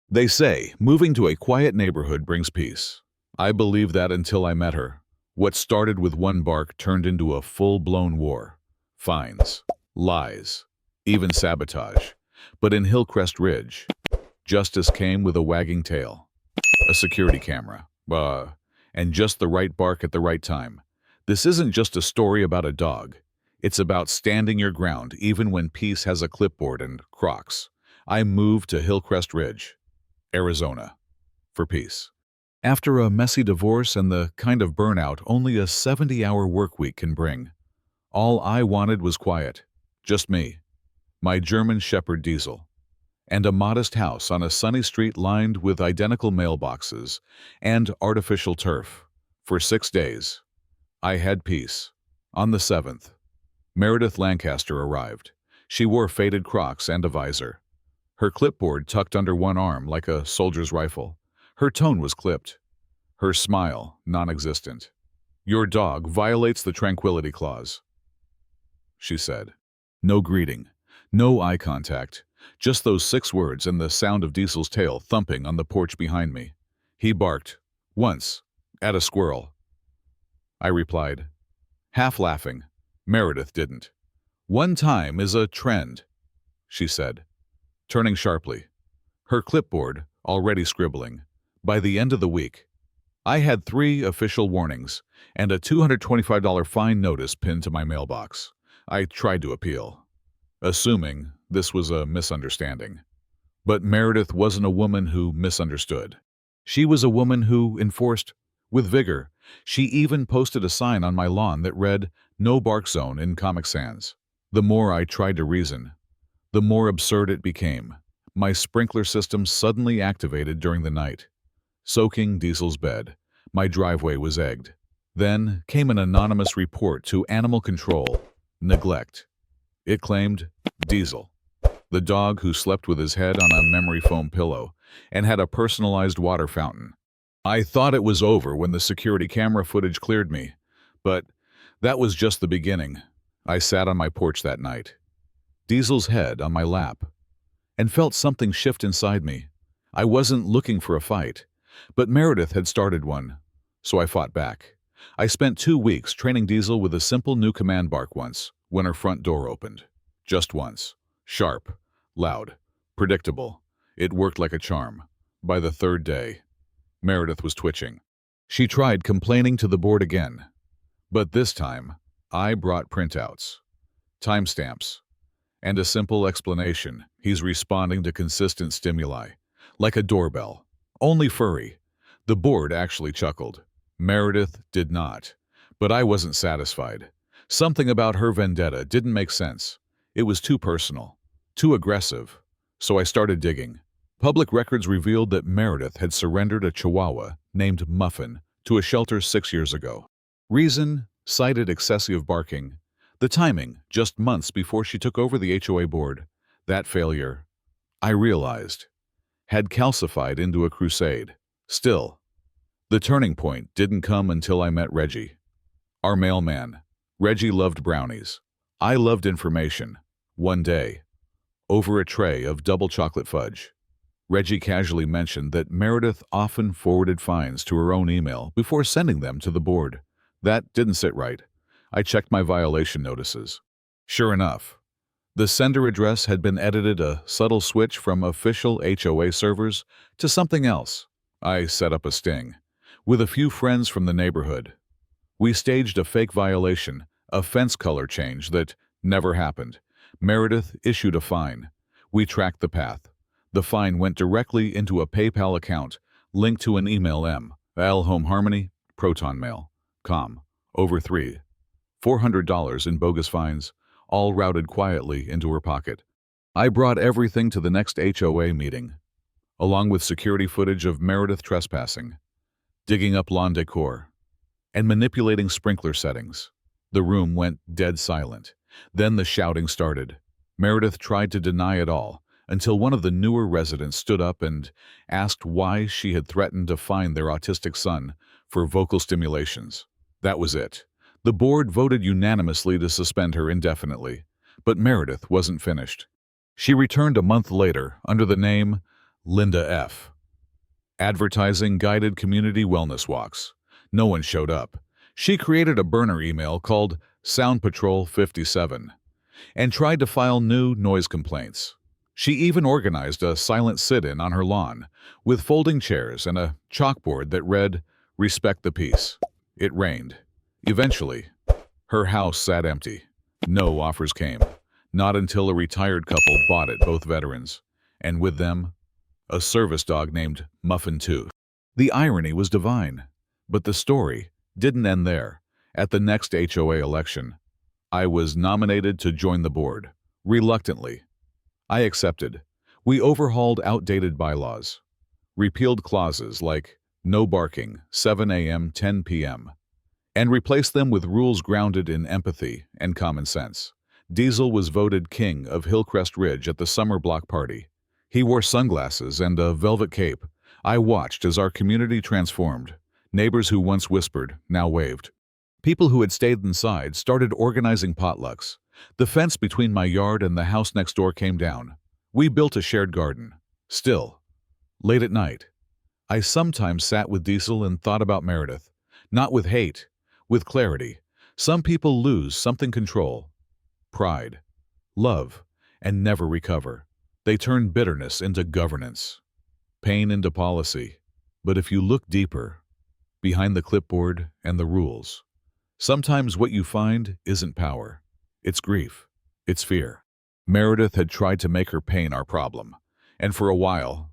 They say moving to a quiet neighborhood brings peace. I believed that until I met her. What started with one bark turned into a full-blown war. Fines, lies, even sabotage. But in Hillcrest Ridge, justice came with a wagging tail, a security camera, and just the right bark at the right time. This isn't just a story about a dog. It's about standing your ground even when peace has a clipboard and Crocs. I moved to Hillcrest Ridge, Arizona, for peace. After a messy divorce and the kind of burnout only a 70-hour work week can bring, all I wanted was quiet. Just me, my German Shepherd Diesel, and a modest house on a sunny street lined with identical mailboxes and artificial turf. For 6 days, I had peace. On the 7th, Meredith Lancaster arrived. She wore faded Crocs and a visor, her clipboard tucked under one arm like a soldier's rifle. Her tone was clipped, her smile non-existent. "Your dog violates the tranquility clause," she said. No greeting, no eye contact, just those 6 words and the sound of Diesel's tail thumping on the porch behind me. He barked, once, at a squirrel. I replied, half laughing. Meredith didn't. "One time is a trend," she said, turning sharply, her clipboard already scribbling. By the end of the week, I had 3 official warnings and a $225 fine notice pinned to my mailbox. I tried to appeal, assuming this was a misunderstanding. But Meredith wasn't a woman who misunderstood. She was a woman who enforced with vigor. She even posted a sign on my lawn that read, "No bark zone in Comic Sans." The more I tried to reason, the more absurd it became. My sprinkler system suddenly activated during the night, soaking Diesel's bed. My driveway was egged. Then came an anonymous report to Animal Control. Neglect. It claimed Diesel, the dog who slept with his head on a memory foam pillow and had a personalized water fountain. I thought it was over when the security camera footage cleared me, but that was just the beginning. I sat on my porch that night, Diesel's head on my lap, and felt something shift inside me. I wasn't looking for a fight, but Meredith had started one, so I fought back. I spent 2 weeks training Diesel with a simple new command bark once, when her front door opened. Just once. Sharp, loud, predictable. It worked like a charm. By the 3rd day, Meredith was twitching. She tried complaining to the board again, but this time, I brought printouts, timestamps, and a simple explanation. He's responding to consistent stimuli, like a doorbell, only furry. The board actually chuckled. Meredith did not, but I wasn't satisfied. Something about her vendetta didn't make sense. It was too personal, too aggressive, so I started digging. Public records revealed that Meredith had surrendered a Chihuahua named Muffin to a shelter 6 years ago. Reason: cited excessive barking. The timing, just months before she took over the HOA board. That failure, I realized, had calcified into a crusade. Still, the turning point didn't come until I met Reggie, our mailman. Reggie loved brownies. I loved information. One day, over a tray of double chocolate fudge, Reggie casually mentioned that Meredith often forwarded fines to her own email before sending them to the board. That didn't sit right. I checked my violation notices. Sure enough, the sender address had been edited, a subtle switch from official HOA servers to something else. I set up a sting. With a few friends from the neighborhood, we staged a fake violation, a fence color change that never happened. Meredith issued a fine. We tracked the path. The fine went directly into a PayPal account, linked to an email Home Proton Mail, com. Over $400 in bogus fines, all routed quietly into her pocket. I brought everything to the next HOA meeting, along with security footage of Meredith trespassing, digging up lawn decor, and manipulating sprinkler settings. The room went dead silent. Then the shouting started. Meredith tried to deny it all, until one of the newer residents stood up and asked why she had threatened to fine their autistic son for vocal stimulations. That was it. The board voted unanimously to suspend her indefinitely, but Meredith wasn't finished. She returned a month later under the name Linda F. Advertising guided community wellness walks. No one showed up. She created a burner email called Sound Patrol 57 and tried to file new noise complaints. She even organized a silent sit-in on her lawn with folding chairs and a chalkboard that read, "Respect the peace." It rained. Eventually, her house sat empty. No offers came. Not until a retired couple bought it, both veterans, and with them, a service dog named Muffin Tooth. The irony was divine, but the story didn't end there. At the next HOA election, I was nominated to join the board. Reluctantly, I accepted. We overhauled outdated bylaws, repealed clauses like no barking, 7 a.m., 10 p.m., and replaced them with rules grounded in empathy and common sense. Diesel was voted king of Hillcrest Ridge at the summer block party. He wore sunglasses and a velvet cape. I watched as our community transformed. Neighbors who once whispered now waved. People who had stayed inside started organizing potlucks. The fence between my yard and the house next door came down. We built a shared garden. Still, late at night, I sometimes sat with Diesel and thought about Meredith. Not with hate, with clarity. Some people lose something: control, pride, love, and never recover. They turn bitterness into governance, pain into policy. But if you look deeper, behind the clipboard and the rules, sometimes what you find isn't power. It's grief. It's fear. Meredith had tried to make her pain our problem, and for a while,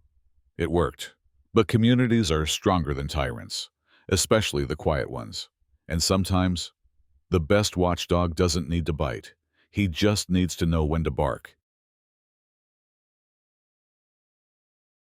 it worked. But communities are stronger than tyrants, especially the quiet ones. And sometimes, the best watchdog doesn't need to bite. He just needs to know when to bark.